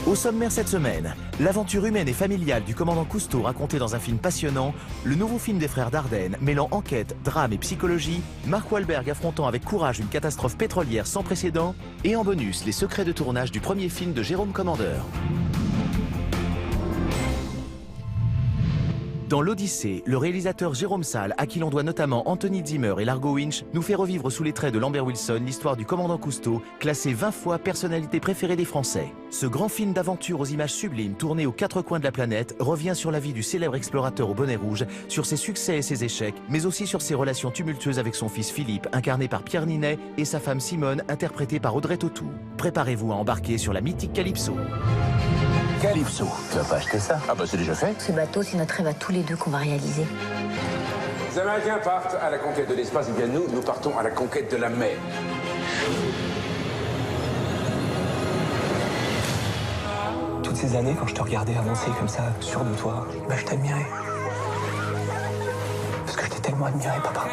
Au sommaire cette semaine, l'aventure humaine et familiale du commandant Cousteau racontée dans un film passionnant, le nouveau film des frères Dardenne mêlant enquête, drame et psychologie, Mark Wahlberg affrontant avec courage une catastrophe pétrolière sans précédent, et en bonus, les secrets de tournage du premier film de Jérôme Commandeur. Dans l'Odyssée, le réalisateur Jérôme Salle, à qui l'on doit notamment Anthony Zimmer et Largo Winch, nous fait revivre sous les traits de Lambert Wilson l'histoire du commandant Cousteau, classé 20 fois personnalité préférée des Français. Ce grand film d'aventure aux images sublimes, tourné aux quatre coins de la planète, revient sur la vie du célèbre explorateur au bonnet rouge, sur ses succès et ses échecs, mais aussi sur ses relations tumultueuses avec son fils Philippe, incarné par Pierre Ninet, et sa femme Simone, interprétée par Audrey Tautou. Préparez-vous à embarquer sur la mythique Calypso. Calypso, tu vas pas acheter ça? Ah bah c'est déjà fait. Ce bateau, c'est notre rêve à tous les deux qu'on va réaliser. Les Américains partent à la conquête de l'espace, et bien nous partons à la conquête de la mer. Toutes ces années, quand je te regardais avancer comme ça, sûr de toi, bah je t'admirais. Parce que je t'ai tellement admiré, papa.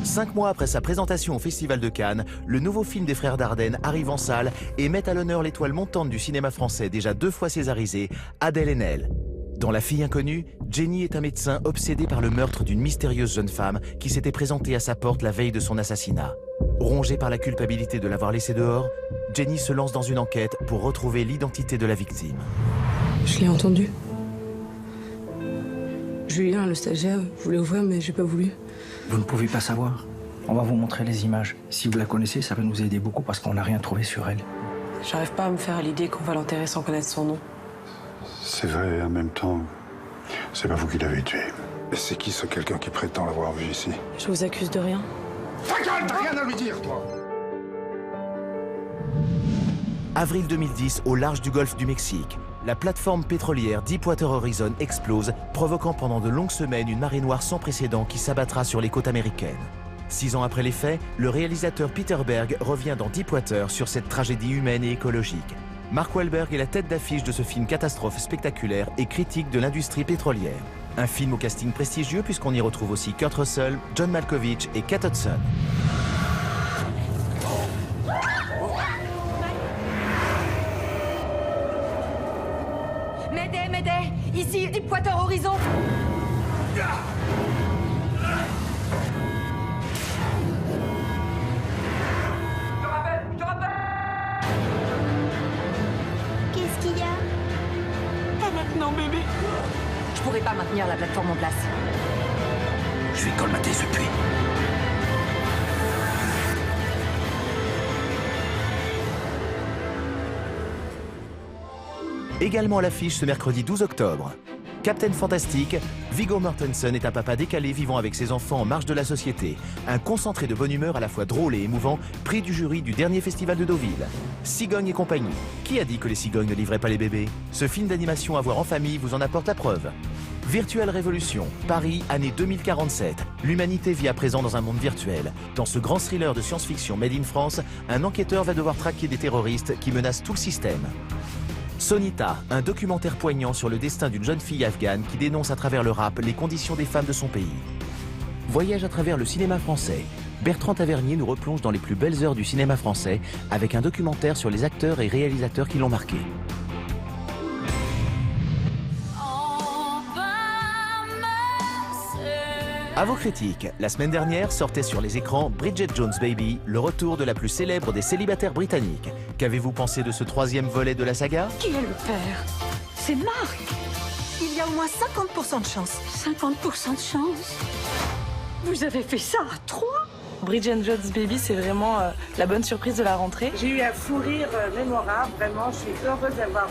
5 mois après sa présentation au Festival de Cannes, le nouveau film des frères Dardenne arrive en salle et met à l'honneur l'étoile montante du cinéma français déjà 2 fois césarisée, Adèle Haenel. Dans La fille inconnue, Jenny est un médecin obsédé par le meurtre d'une mystérieuse jeune femme qui s'était présentée à sa porte la veille de son assassinat. Rongée par la culpabilité de l'avoir laissée dehors, Jenny se lance dans une enquête pour retrouver l'identité de la victime. Je l'ai entendu. Julien, le stagiaire, voulait ouvrir, mais j'ai pas voulu. Vous ne pouvez pas savoir. On va vous montrer les images. Si vous la connaissez, ça va nous aider beaucoup parce qu'on n'a rien trouvé sur elle. J'arrive pas à me faire à l'idée qu'on va l'enterrer sans connaître son nom. C'est vrai, en même temps, c'est pas vous qui l'avez tué. Et c'est qui ce quelqu'un qui prétend l'avoir vu ici? Je vous accuse de rien. Ta gueule, t'as rien à lui dire, toi! Avril 2010, au large du golfe du Mexique, la plateforme pétrolière Deepwater Horizon explose, provoquant pendant de longues semaines une marée noire sans précédent qui s'abattra sur les côtes américaines. 6 ans après les faits, le réalisateur Peter Berg revient dans Deepwater sur cette tragédie humaine et écologique. Mark Wahlberg est la tête d'affiche de ce film catastrophe spectaculaire et critique de l'industrie pétrolière. Un film au casting prestigieux puisqu'on y retrouve aussi Kurt Russell, John Malkovich et Kate Hudson. M'aidez, ici, Deepwater Horizon. Je te rappelle! Qu'est-ce qu'il y a? Maintenant, bébé. Je pourrais pas maintenir la plateforme en place. Je vais colmater ce puits. Également à l'affiche ce mercredi 12 octobre. Captain Fantastic, Viggo Mortensen est un papa décalé vivant avec ses enfants en marge de la société. Un concentré de bonne humeur à la fois drôle et émouvant, prix du jury du dernier festival de Deauville. Cigogne et compagnie. Qui a dit que les cigognes ne livraient pas les bébés? Ce film d'animation à voir en famille vous en apporte la preuve. Virtuelle Révolution, Paris, année 2047. L'humanité vit à présent dans un monde virtuel. Dans ce grand thriller de science-fiction made in France, un enquêteur va devoir traquer des terroristes qui menacent tout le système. Sonita, un documentaire poignant sur le destin d'une jeune fille afghane qui dénonce à travers le rap les conditions des femmes de son pays. Voyage à travers le cinéma français. Bertrand Tavernier nous replonge dans les plus belles heures du cinéma français avec un documentaire sur les acteurs et réalisateurs qui l'ont marqué. À vos critiques, la semaine dernière sortait sur les écrans Bridget Jones Baby, le retour de la plus célèbre des célibataires britanniques. Qu'avez-vous pensé de ce 3e volet de la saga? Qui est le père? C'est Marc. Il y a au moins 50% de chance. 50% de chance. Vous avez fait ça à 3? Bridget Jones Baby, c'est vraiment la bonne surprise de la rentrée. J'ai eu un fou rire mémorable, vraiment, je suis heureuse d'avoir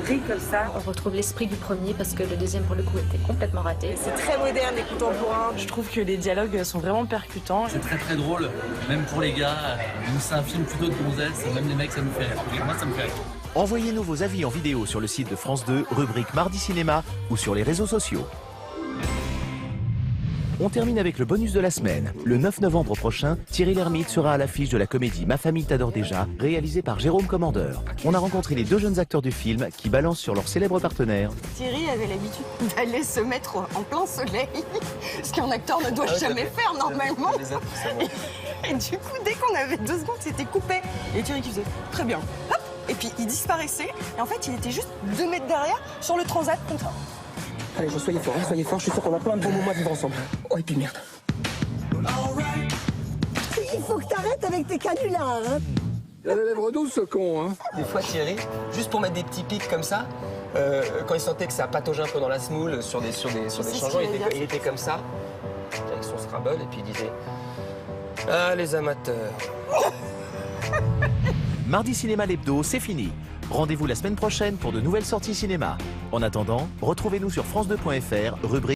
ri comme ça. On retrouve l'esprit du premier parce que le deuxième, pour le coup, était complètement raté. C'est très moderne et contemporain. Je trouve que les dialogues sont vraiment percutants. C'est très très drôle, même pour les gars. Nous, c'est un film plutôt de gonzesse, même les mecs, ça nous fait rire. Moi, ça me fait rire. Envoyez-nous vos avis en vidéo sur le site de France 2, rubrique Mardi Cinéma ou sur les réseaux sociaux. On termine avec le bonus de la semaine. Le 9 novembre prochain, Thierry Lhermitte sera à l'affiche de la comédie Ma famille t'adore déjà, réalisée par Jérôme Commandeur. On a rencontré les deux jeunes acteurs du film qui balancent sur leur célèbre partenaire. Thierry avait l'habitude d'aller se mettre en plein soleil, ce qu'un acteur ne doit jamais faire normalement. Et du coup, dès qu'on avait 2 secondes, c'était coupé. Et Thierry qui faisait très bien. Hop, et puis il disparaissait. Et en fait, il était juste 2 mètres derrière sur le transat comme ça. Allez, soyez fort, je suis sûr qu'on a plein de bons moments à vivre ensemble. Oh, et puis merde. Il faut que t'arrêtes avec tes canulars, hein. Il a les lèvres douces, ce con, hein. Des fois, Thierry, juste pour mettre des petits pics comme ça, quand il sentait que ça pataugeait un peu dans la semoule, sur des changements, il était comme ça, avec son Scrabble, et puis il disait « Ah, les amateurs !» Mardi Cinéma l'hebdo, c'est fini. Rendez-vous la semaine prochaine pour de nouvelles sorties cinéma. En attendant, retrouvez-nous sur France2.fr, rubrique